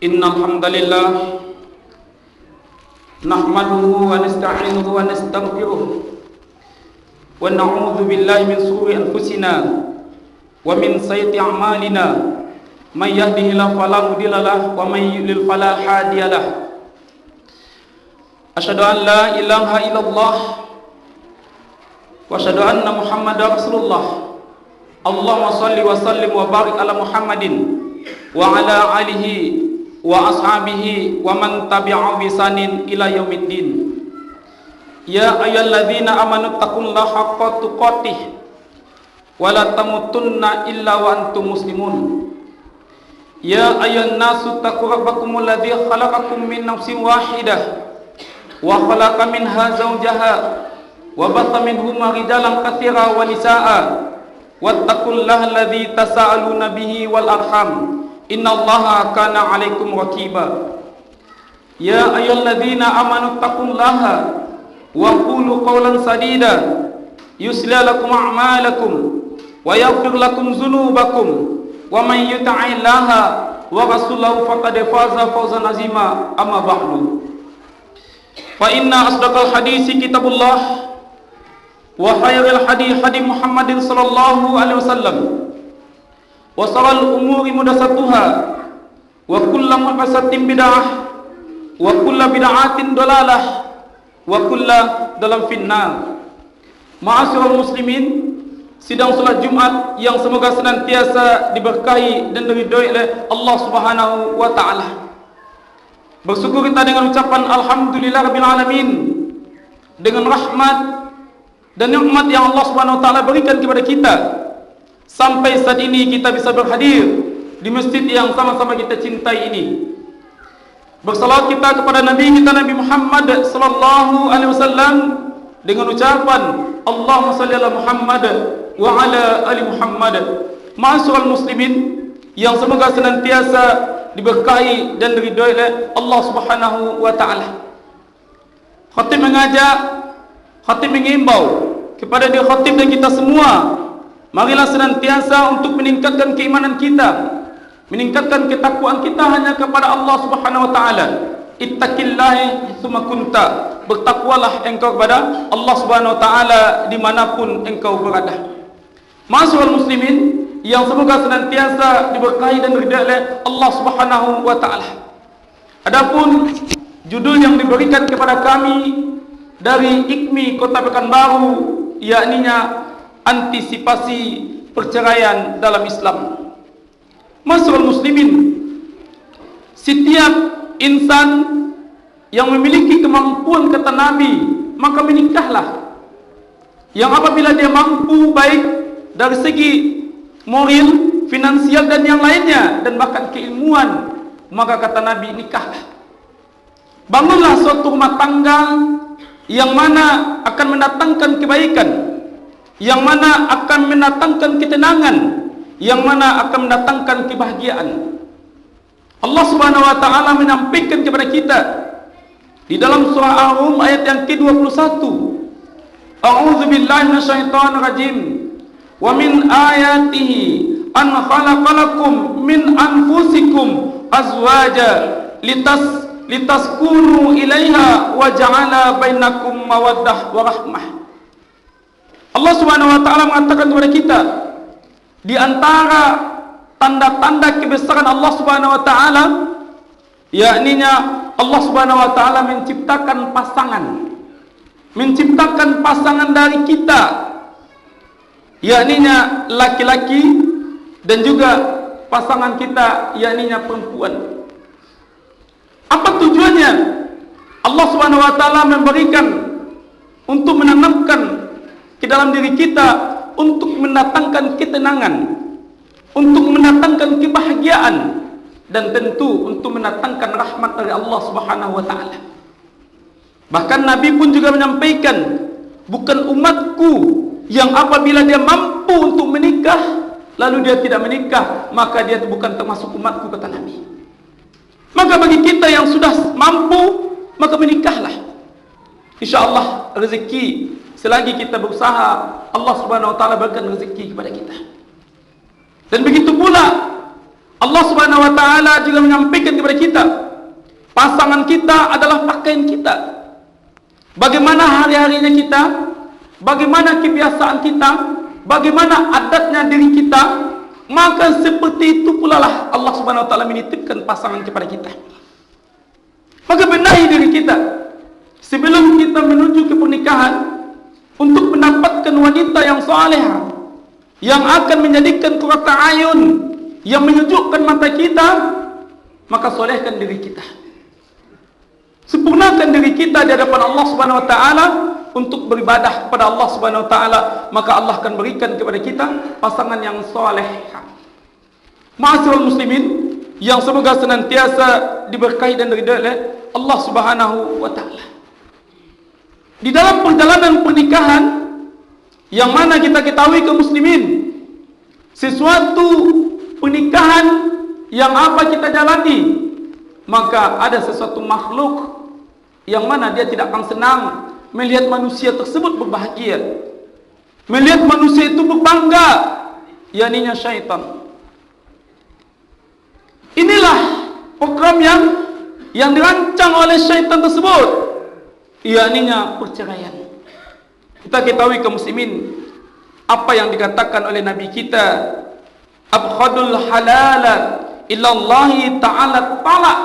Innal hamdalillah nahmaduhu wa nasta'inuhu wa nastaghfiruh wa na'udzu billahi min shururi anfusina wa min sayyiati a'malina may yahdihillahu fala mudilla lahu wa may yudlil fala hadiya lahu. Asyhadu an la ilaha illallah wa asyhadu anna Muhammadar Rasulullah. Allahumma shalli wa sallim wa barik ala Muhammadin wa ala alihi wa ashabihi wa man tabi'ahu bi ihsanin ila yaumiddin. Ya ayyuhalladzina amanu taqullaha haqqa tuqatih wa la tamutunna illa wa antum muslimun. Ya ayyuhan nasu taqu rabbakumul ladzi khalaqakum min nafsin wahidah wa khalaqa minha zawjaha wa batha minhuma rijalan katsiran wa nisaa'a wattaqullaha alladzi tasaaluna bihi wal arham innallaha kana 'alaikum raqiba. Ya ayyuhalladzina amanu taqullaha wa qulu qawlan sadida yuslih lakum a'malakum wa yaghfir lakum dzunubakum wa man yuti'illaha wa rasulahu faqad faza fawzan 'azima. Amma ba'du, fa inna asdaqal hadisi kitabullah wa khairil hadi Muhammadin sallallahu alaihi wasallam wa sharral umuri muhdatsatuha wa kullu muhdatsatin bid'ah wa kullu bid'atin dalalah wa kullu dalam finnar. Ma'asyiral muslimin, sidang salat Jumat yang semoga senantiasa diberkahi dan diridhoi oleh Allah Subhanahu wa taala. Bersyukur kita dengan ucapan alhamdulillahirabbil alamin, dengan rahmat dan nikmat yang Allah Subhanahu wa taala berikan kepada kita sampai saat ini kita bisa berhadir di masjid yang sama-sama kita cintai ini. Bersalawat kita kepada Nabi kita Nabi Muhammad sallallahu alaihi wasallam dengan ucapan Allahumma shalli ala Muhammad wa ala ali Muhammad. Ma'asyiral muslimin yang semoga senantiasa diberkahi dan diridhoi oleh Allah Subhanahu wa taala. Khatib mengajak, khatib mengimbau kepada dia khatib dan kita semua, marilah senantiasa untuk meningkatkan keimanan kita, meningkatkan ketakwaan kita hanya kepada Allah Subhanahu wa taala. Ittaqillahi tsumma kunta, bertakwalah engkau kepada Allah Subhanahu wa taala dimanapun engkau berada. Ma'asyiral muslimin yang semoga senantiasa diberkahi dan diridhai oleh Allah Subhanahu wa taala. Adapun judul yang diberikan kepada kami dari IKMI Kota Pekanbaru, yakninya antisipasi perceraian dalam Islam. Ma'asyiral muslimin, setiap insan yang memiliki kemampuan kata Nabi maka menikahlah. Yang apabila dia mampu baik dari segi moral, finansial dan yang lainnya dan bahkan keilmuan, maka kata Nabi nikahlah. Bangunlah suatu rumah tangga yang mana akan mendatangkan kebaikan, yang mana akan mendatangkan ketenangan, yang mana akan mendatangkan kebahagiaan. Allah Subhanahu wa taala menyampaikan kepada kita di dalam surah Ar-Rum ayat yang ke-21, A'udzu billahi minasyaitonir rajim. Wa min ayatihi an khalaqalakum min anfusikum azwaja litaskunu ilaiha wa ja'ala bainakum mawaddah wa rahmah. Allah Subhanahu wa taala mengatakan kepada kita, di antara tanda-tanda kebesaran Allah Subhanahu wa taala, yakninya Allah Subhanahu wa taala menciptakan pasangan dari kita, yakninya laki-laki, dan juga pasangan kita yakninya perempuan. Apa tujuannya? Allah Subhanahu wa taala memberikan untuk menanamkan ke dalam diri kita, untuk mendatangkan ketenangan, untuk mendatangkan kebahagiaan, dan tentu untuk mendatangkan rahmat dari Allah Subhanahu wa taala. Bahkan Nabi pun juga menyampaikan, bukan umatku yang apabila dia mampu untuk menikah lalu dia tidak menikah, maka dia bukan termasuk umatku, kata Nabi. Maka bagi kita yang sudah mampu, maka menikahlah. InsyaAllah rezeki, selagi kita berusaha, Allah Subhanahu wa taala berikan rezeki kepada kita. Dan begitu pula Allah Allah Subhanahu wa taala juga menyampaikan kepada kita, pasangan kita adalah pakaian kita. Bagaimana hari-harinya kita, bagaimana kebiasaan kita, bagaimana adatnya diri kita, maka seperti itu pula lah Allah Subhanahu wa taala menitipkan pasangan kepada kita. Maka benahi diri kita sebelum kita menuju ke pernikahan untuk mendapatkan wanita yang salehah, yang akan menjadikan qurrata ayun, yang menyejukkan mata kita. Maka solehkan diri kita, sempurnakan diri kita di hadapan Allah Subhanahu wa taala untuk beribadah kepada Allah Subhanahu wa taala, maka Allah akan berikan kepada kita pasangan yang saleh. Ma'asyiral muslimin yang semoga senantiasa diberkahi dan diridhai oleh Allah Subhanahu wa taala. Di dalam perjalanan pernikahan yang mana kita ketahui kaum muslimin, sesuatu pernikahan yang apa kita jalani, maka ada sesuatu makhluk yang mana dia tidak akan senang melihat manusia tersebut berbahagia, melihat manusia itu berbangga, yakninya syaitan. Inilah program yang dirancang oleh syaitan tersebut, yakninya perceraian. Kita ketahui kaum muslimin apa yang dikatakan oleh Nabi kita, abghadul halala ilallahi ta'ala talak.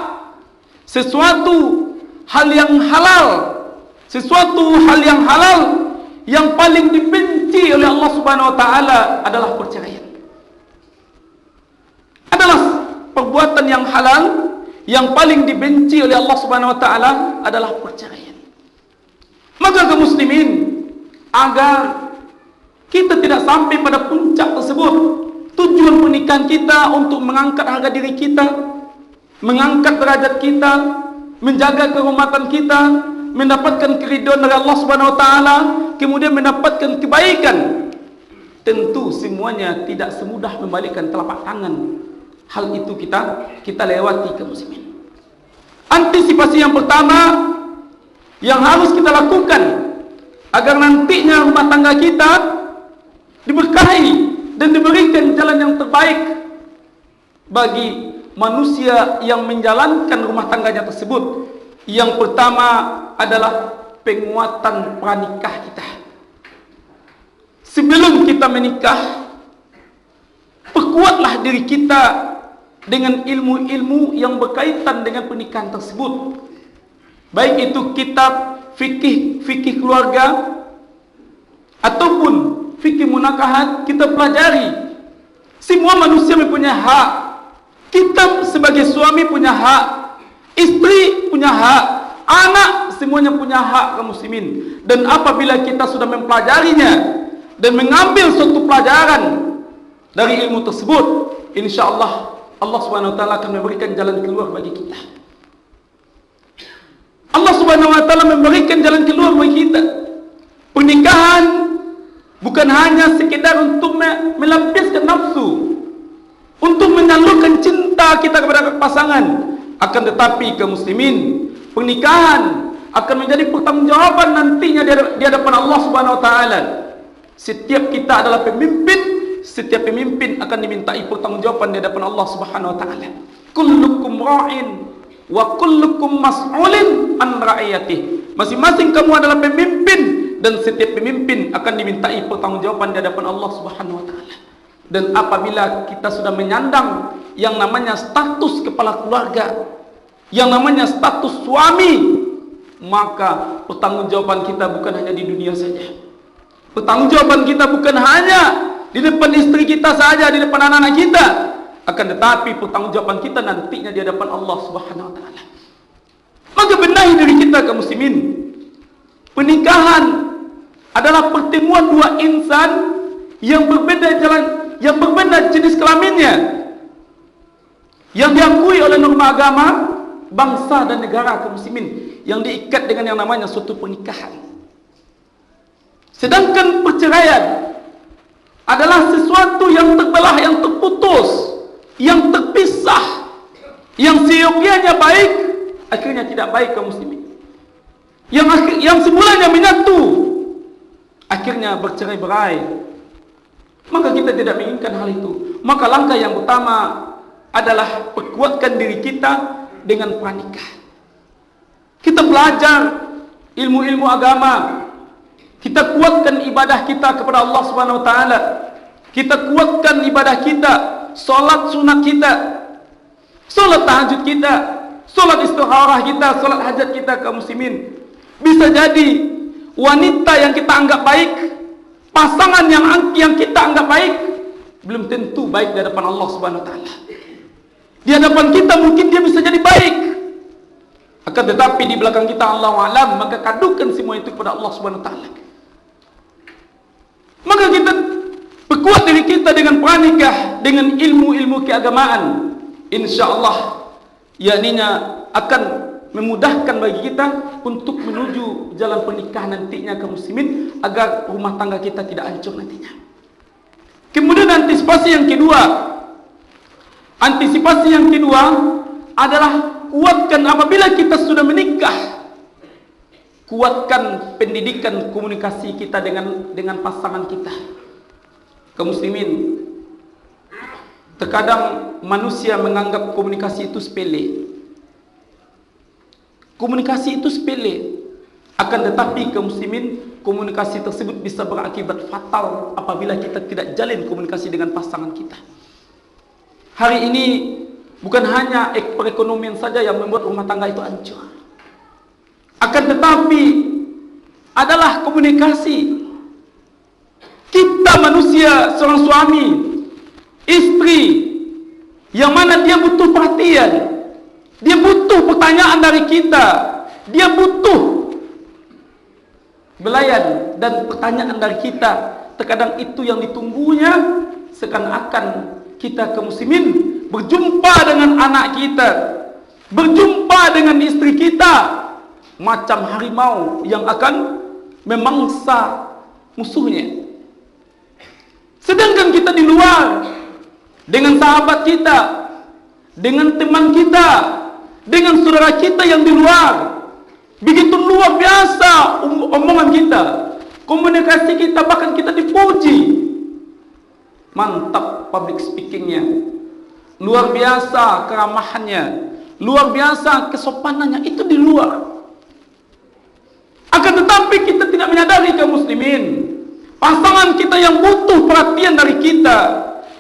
Sesuatu hal yang halal, sesuatu hal yang halal yang paling dibenci oleh Allah Subhanahu wa taala adalah perceraian. Adalah perbuatan yang halal yang paling dibenci oleh Allah Subhanahu wa taala adalah perceraian. Maka kaum muslimin, agar kita tidak sampai pada puncak tersebut, tujuan pernikahan kita untuk mengangkat harga diri kita, mengangkat derajat kita, menjaga kehormatan kita, mendapatkan keridhaan dari Allah Subhanahu wa taala, kemudian mendapatkan kebaikan. Tentu semuanya tidak semudah membalikkan telapak tangan. Hal itu kita lewati kaum muslimin. Antisipasi yang pertama yang harus kita lakukan agar nantinya rumah tangga kita diberkahi dan diberikan jalan yang terbaik bagi manusia yang menjalankan rumah tangganya tersebut. Yang pertama adalah penguatan pranikah kita. Sebelum kita menikah, perkuatlah diri kita dengan ilmu-ilmu yang berkaitan dengan pernikahan tersebut. Baik itu kitab fikih keluarga ataupun fikih munakahat, kita pelajari. Semua manusia mempunyai hak. Kita sebagai suami punya hak, istri punya hak, anak semuanya punya hak kaum muslimin. Dan apabila kita sudah mempelajarinya dan mengambil suatu pelajaran dari ilmu tersebut, insyaallah Allah Subhanahu wa taala akan memberikan jalan keluar bagi kita. Allah Subhanahu wa taala memberikan jalan keluar bagi kita. Pernikahan bukan hanya sekedar untuk melampiaskan nafsu, untuk menyalurkan cinta kita kepada pasangan, akan tetapi kaum muslimin, pernikahan akan menjadi pertanggungjawaban nantinya di hadapan Allah Subhanahu wa taala. Setiap kita adalah pemimpin, setiap pemimpin akan dimintai pertanggungjawaban di hadapan Allah Subhanahu wa taala. Kullukum ra'in wa kullukum mas'ulin an ra'iyatihi. Masing-masing kamu adalah pemimpin dan setiap pemimpin akan dimintai pertanggungjawaban di hadapan Allah Subhanahu wa taala. Dan apabila kita sudah menyandang yang namanya status kepala keluarga, yang namanya status suami, maka pertanggungjawaban kita bukan hanya di dunia saja. Pertanggungjawaban kita bukan hanya di depan istri kita saja, di depan anak-anak kita, akan tetapi pertanggungjawaban kita nantinya di hadapan Allah Subhanahu wa taala. Maka benahi diri kita kaum muslimin. Pernikahan adalah pertemuan dua insan yang berbeda jalan, yang berbeda jenis kelaminnya, yang diakui oleh norma agama, bangsa dan negara kaum muslimin, yang diikat dengan yang namanya suatu pernikahan. Sedangkan perceraian adalah sesuatu yang terbelah, yang terputus, yang terpisah, yang seyogianya baik, akhirnya tidak baik kaum muslimin. Yang semulanya menyatu, akhirnya bercerai-berai. Maka kita tidak menginginkan hal itu. Maka langkah yang pertama adalah perkuatkan diri kita dengan pranikah. Kita belajar ilmu-ilmu agama, kita kuatkan ibadah kita kepada Allah Subhanahu wa taala. Kita kuatkan ibadah kita, salat sunat kita, salat tahajud kita, salat istikharah kita, salat hajat kita kaum muslimin. Bisa jadi wanita yang kita anggap baik, pasangan yang kita anggap baik, belum tentu baik di hadapan Allah Subhanahu wa taala. Di hadapan kita mungkin dia bisa jadi baik, akan tetapi di belakang kita Allah alam, maka kadukan semua itu kepada Allah Subhanahu wa taala. Maka kita perkuat diri kita dengan pranikah, dengan ilmu-ilmu keagamaan. InsyaAllah yakninya akan memudahkan bagi kita untuk menuju jalan pernikahan nantinya kaum muslimin, agar rumah tangga kita tidak hancur nantinya. Kemudian antisipasi yang kedua adalah kuatkan apabila kita sudah menikah, kuatkan pendidikan komunikasi kita dengan pasangan kita. Kaum muslimin, terkadang manusia menganggap komunikasi itu sepele. Komunikasi itu sepele, akan tetapi kaum muslimin, komunikasi tersebut bisa berakibat fatal apabila kita tidak jalin komunikasi dengan pasangan kita. Hari ini bukan hanya perekonomian saja yang membuat rumah tangga itu hancur, akan tetapi adalah komunikasi. Kita manusia, seorang suami, istri, yang mana dia butuh perhatian, dia butuh pertanyaan dari kita, dia butuh belayan dan pertanyaan dari kita. Terkadang itu yang ditunggunya, seakan-akan kita kaum muslimin berjumpa dengan anak kita, berjumpa dengan istri kita, macam harimau yang akan memangsa musuhnya. Sedangkan kita di luar, dengan sahabat kita, dengan teman kita, dengan saudara kita yang di luar, begitu luar biasa omongan kita, komunikasi kita, bahkan kita dipuji. Mantap public speakingnya, luar biasa keramahannya, luar biasa kesopanannya, itu di luar. Akan tetapi kita tidak menyadari kaum muslimin, pasangan kita yang butuh perhatian dari kita,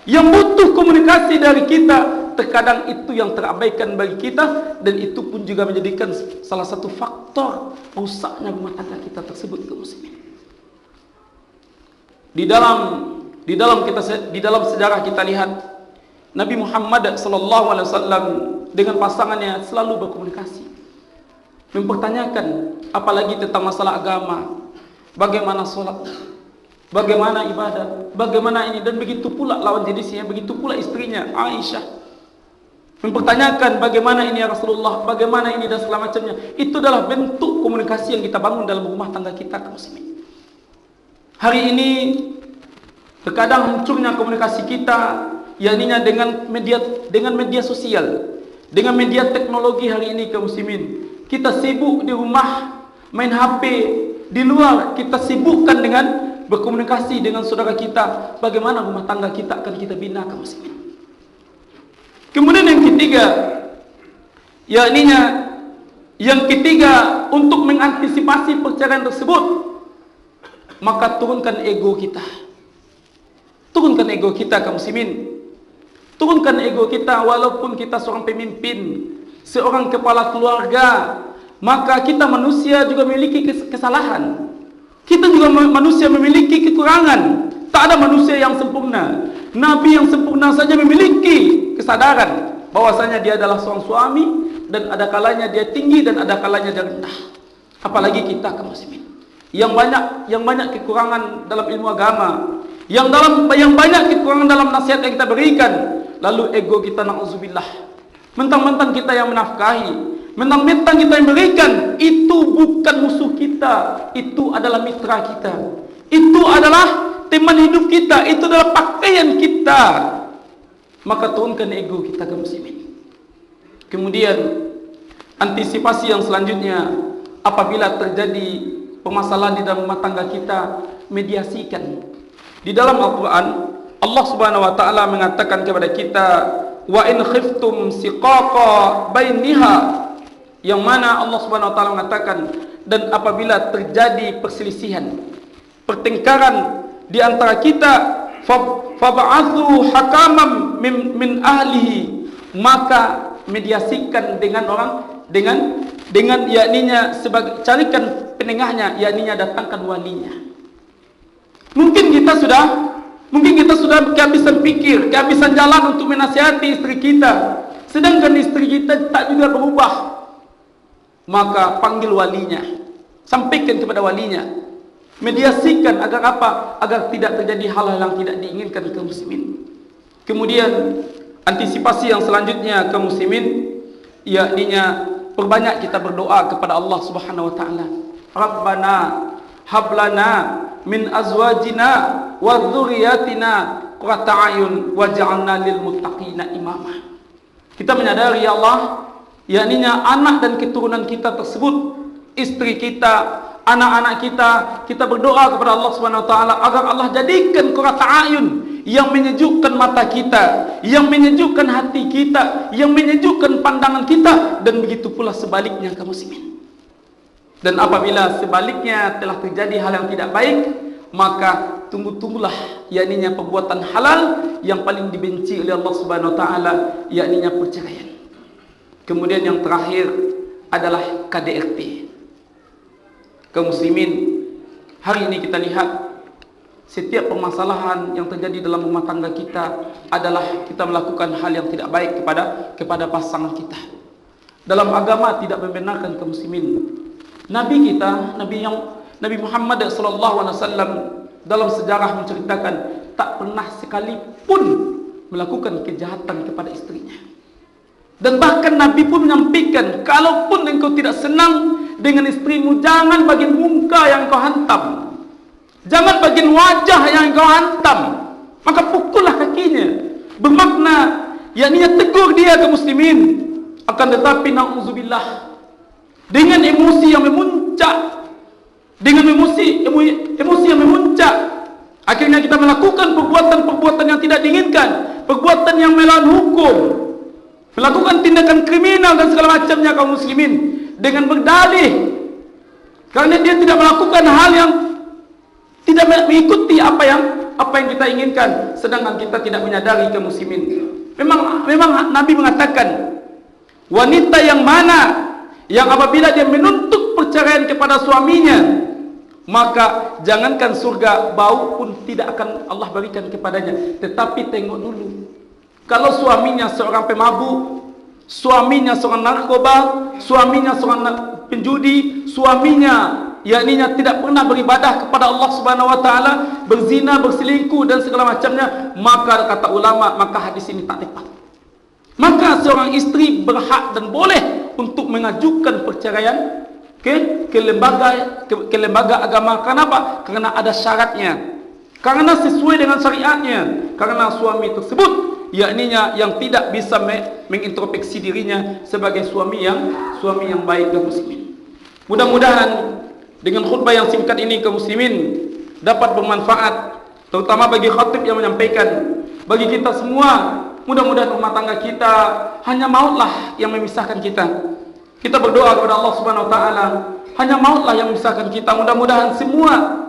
yang butuh komunikasi dari kita, terkadang itu yang terabaikan bagi kita, dan itu pun juga menjadikan salah satu faktor rusaknya rumah tangga kita tersebut kaum muslimin. Di dalam sejarah kita lihat Nabi Muhammad SAW dengan pasangannya selalu berkomunikasi, mempertanyakan apalagi tentang masalah agama, bagaimana sholat, bagaimana ibadah, bagaimana ini, dan begitu pula lawan jenisnya, begitu pula istrinya Aisyah mempertanyakan bagaimana ini ya Rasulullah, bagaimana ini dan segala macamnya. Itu adalah bentuk komunikasi yang kita bangun dalam rumah tangga kita kaum muslimin. Hari ini terkadang hancurnya komunikasi kita, yakninya dengan media sosial, dengan media teknologi hari ini kaum muslimin. Kita sibuk di rumah main HP, di luar kita sibukkan dengan berkomunikasi dengan saudara kita, bagaimana rumah tangga kita akan kita bina kaum muslimin. Kemudian yang ketiga, untuk mengantisipasi perceraian tersebut, maka turunkan ego kita. Turunkan ego kita kaum muslimin. Turunkan ego kita, walaupun kita seorang pemimpin, seorang kepala keluarga, maka kita manusia juga memiliki kesalahan. Kita juga manusia memiliki kekurangan. Tak ada manusia yang sempurna. Nabi yang sempurna saja memiliki kesadaran bahwasanya dia adalah seorang suami, dan ada kalanya dia tinggi dan ada kalanya dia rendah. Apalagi kita kaum muslimin yang banyak kekurangan dalam ilmu agama, yang banyak kekurangan dalam nasihat yang kita berikan, lalu ego kita na'udzubillah, mentang-mentang kita yang menafkahi, mentang-mentang kita yang berikan. Itu bukan musuh kita, itu adalah mitra kita, itu adalah teman hidup kita, itu adalah pakaian kita. Maka turunkan ego kita kaum muslimin. Kemudian antisipasi yang selanjutnya, apabila terjadi permasalahan di dalam rumah tangga kita, mediasikan. Di dalam Al-Quran, Allah Subhanahu wa Ta'ala mengatakan kepada kita, wa in khiftum siqaqa bainiha, yang mana Allah Subhanahu wa taala mengatakan, dan apabila terjadi perselisihan, pertengkaran di antara kita, fab'athu hakaman min ahlihi, maka mediasikan dengan orang dengan yakninya, sebagai carikan penengahnya, yakninya datangkan walinya. Mungkin kita sudah kehabisan pikir, kehabisan jalan untuk menasihati istri kita, sedangkan istri kita tak juga berubah. Maka panggil walinya, sampaikan kepada walinya, mediasikan agar apa? Agar tidak terjadi hal-hal yang tidak diinginkan kaum muslimin. Kemudian antisipasi yang selanjutnya kaum muslimin, yakninya perbanyak kita berdoa kepada Allah Subhanahu wa taala. Rabbana hablana min azwajina wa dzurriyyatina qurrata a'yun waj'alna lil muttaqina imama. Kita menyadari, ya Allah, yakninya anak dan keturunan kita tersebut, istri kita, anak-anak kita berdoa kepada Allah Subhanahu wa taala agar Allah jadikan qurrata a'yun, yang menyejukkan mata kita, yang menyejukkan hati kita, yang menyejukkan pandangan kita, dan begitu pula sebaliknya kaum muslimin. Dan apabila sebaliknya telah terjadi hal yang tidak baik, maka tunggulah yakninya perbuatan halal yang paling dibenci oleh Allah Subhanahu wa taala, yakninya perceraian. Kemudian yang terakhir adalah KDRT. Kaum muslimin, hari ini kita lihat setiap permasalahan yang terjadi dalam rumah tangga kita adalah kita melakukan hal yang tidak baik kepada pasangan kita. Dalam agama tidak membenarkan kaum muslimin. Nabi kita, Nabi Muhammad SAW dalam sejarah menceritakan tak pernah sekalipun melakukan kejahatan kepada istrinya. Dan bahkan Nabi pun menyampaikan, kalaupun engkau tidak senang dengan istrimu, jangan bagian muka yang kau hantam, jangan bagian wajah yang kau hantam, maka pukullah kakinya. Bermakna yakninya tegur dia ke muslimin. Akan tetapi na'udzubillah, dengan emosi yang memuncak, emosi yang memuncak, akhirnya kita melakukan perbuatan-perbuatan yang tidak diinginkan, perbuatan yang melawan hukum, melakukan tindakan kriminal dan segala macamnya kaum muslimin, dengan berdalih karena dia tidak melakukan hal yang tidak mengikuti apa yang kita inginkan, sedangkan kita tidak menyadari kaum muslimin. Memang Nabi mengatakan, wanita yang mana yang apabila dia menuntut perceraian kepada suaminya, maka jangankan surga, bau pun tidak akan Allah berikan kepadanya. Tetapi tengok dulu, kalau suaminya seorang pemabuk, suaminya seorang narkoba, suaminya seorang penjudi, suaminya yakninya tidak pernah beribadah kepada Allah Subhanahu wa taala, berzina, berselingkuh dan segala macamnya, maka kata ulama, maka hadis ini tak tepat. Maka seorang istri berhak dan boleh untuk mengajukan perceraian ke lembaga agama. Kenapa? Karena ada syaratnya, karena sesuai dengan syariatnya, karena suami tersebut yakninya yang tidak bisa mengintrospeksi dirinya sebagai suami yang baik dan muslimin. Mudah-mudahan dengan khutbah yang singkat ini kaum muslimin dapat bermanfaat, terutama bagi khatib yang menyampaikan, bagi kita semua. Mudah-mudahan rumah tangga kita hanya mautlah yang memisahkan kita. Kita berdoa kepada Allah Subhanahu wa taala, hanya mautlah yang memisahkan kita. Mudah-mudahan semua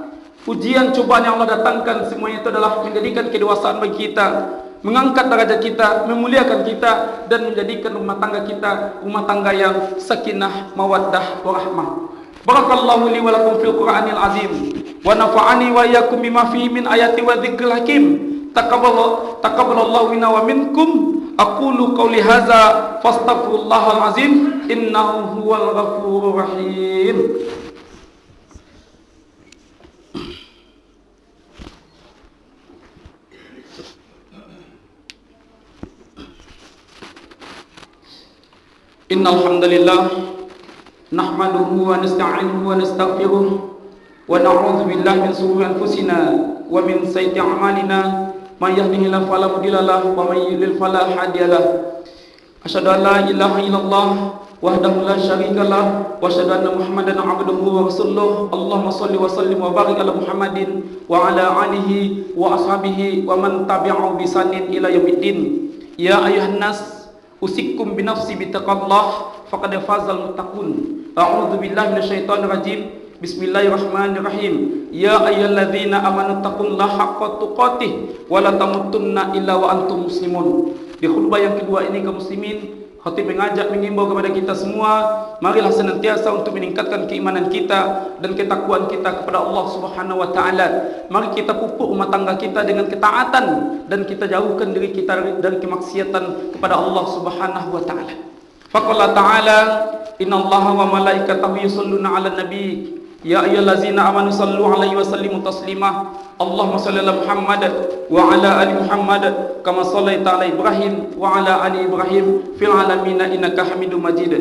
ujian cobaan yang Allah datangkan, semuanya itu adalah menjadikan kedewasaan bagi kita, mengangkat derajat kita, memuliakan kita, dan menjadikan rumah tangga kita rumah tangga yang sakinah, mawaddah, warahmah. Barakallahu li wa lakum fil Qur'anil azim, wa nafa'ani wa iyyakum bima fihi min ayati wa dzikril hakim. Taqabbalallahu minna wa minkum. Aqulu qawli hadza fastaghfirullahal azim, innahu huwal ghafurur rahim. Innal hamdalillah nahmaduhu wa nasta'inuhu wa nastaghfiruh wa na'udzu billahi min shururi anfusina wa min sayyiati a'malina. Man yahdihillahu fala mudilla lahu wa man yudlil fala hadiya lahu. Asyhadu an la ilaha illallah wahdahu la syarika lahu wa asyhadu anna Muhammadan 'abduhu wa rasuluh. Allahumma shalli wa sallim wa barik ala Muhammadin wa ala alihi wa ashabihi wa man tabi'ahu bi ihsanin ila yaumiddin. Ya ayuhan nas, usikum binafsi bitaqallah faqad fazal muttaqun. A'udzu billahi minasyaitonir rajim. Bismillahirrahmanirrahim. Ya ayyuhalladzina amanu taqullaha haqqa tuqatih wa la tamutunna illa wa antum muslimun. Di khutbah yang kedua ini kaum muslimin, khatib mengajak mengimbau kepada kita semua, marilah senantiasa untuk meningkatkan keimanan kita dan ketakwaan kita kepada Allah Subhanahu wa taala. Mari kita pupuk rumah tangga kita dengan ketaatan dan kita jauhkan diri kita dari kemaksiatan kepada Allah Subhanahu wa taala. Faqala ta'ala, innallaha wa malaikatahu yusholluna 'alan nabi. Ya ayyuhallazina amanu sallu 'alaihi wa sallimu taslima. Allahumma shalli ala Muhammad wa ala ali Muhammad kama shallaita ala Ibrahim wa ala ali Ibrahim fil alamin innaka Hamidum Majid.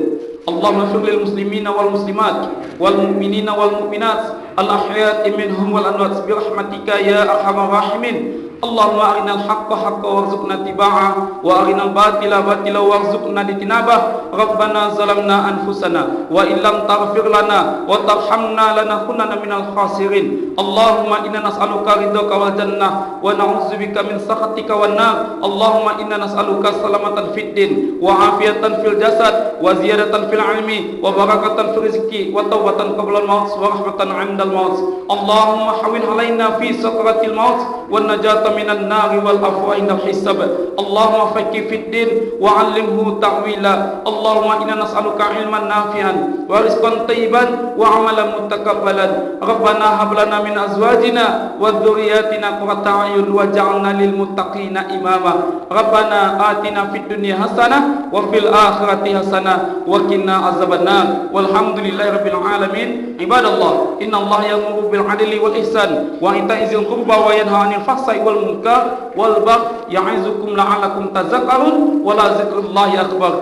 Allahumma ighfir lil muslimina wal muslimat wal mu'minina wal mu'minat al ahya'i minhum wal amwat bi rahmatika ya arhamar rahimin. Allahumma arinal haqqa haqqan warzuqna tiba'ah wa arinal batila batila warzuqna ijtinabah. Rabbana zalamna anfusana wa illam taghfir lana wa tarhamna lanakunanna minal khasirin. Allahumma inna nas'aluka ridhaka wal jannah wa na'udzubika min sakhatika wan nar. Allahumma inna nas'aluka salamatan fid din wa afiyatan fil jasad wa ziyadatan fil ilmi wa barakatan fil rizqi wa tawbatan qabla al-maut wa rahmatan 'indal maut. Allahumma hawwin 'alaina fi sakratil maut wan najata minan nari wal afwa inda hisab. Allahumma faqih fid din wa 'allimhu ta'wila. Allahumma inna nas'aluka ilman nafi'an wa rizqan thayyiban wa 'amalan mutakabbalan. Rabbana hab lana min azwajina wa dhurriyyatina qurrata a'yun waj'alna lil muttaqina imama. Rabbana atina fid dunya hasanah wa fil akhirati hasanah wa qina azabannar. Walhamdulillahi rabbil alamin. Ibadallah, innallaha ya'muru bil 'adli wal ihsan wa ita'i dzil qurba wa yanha 'anil fahsai wal munkar wal baghi ya'izukum la'allakum tadhakkarun wa la dzikrullahi akbar.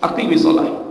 Aqimi shalah.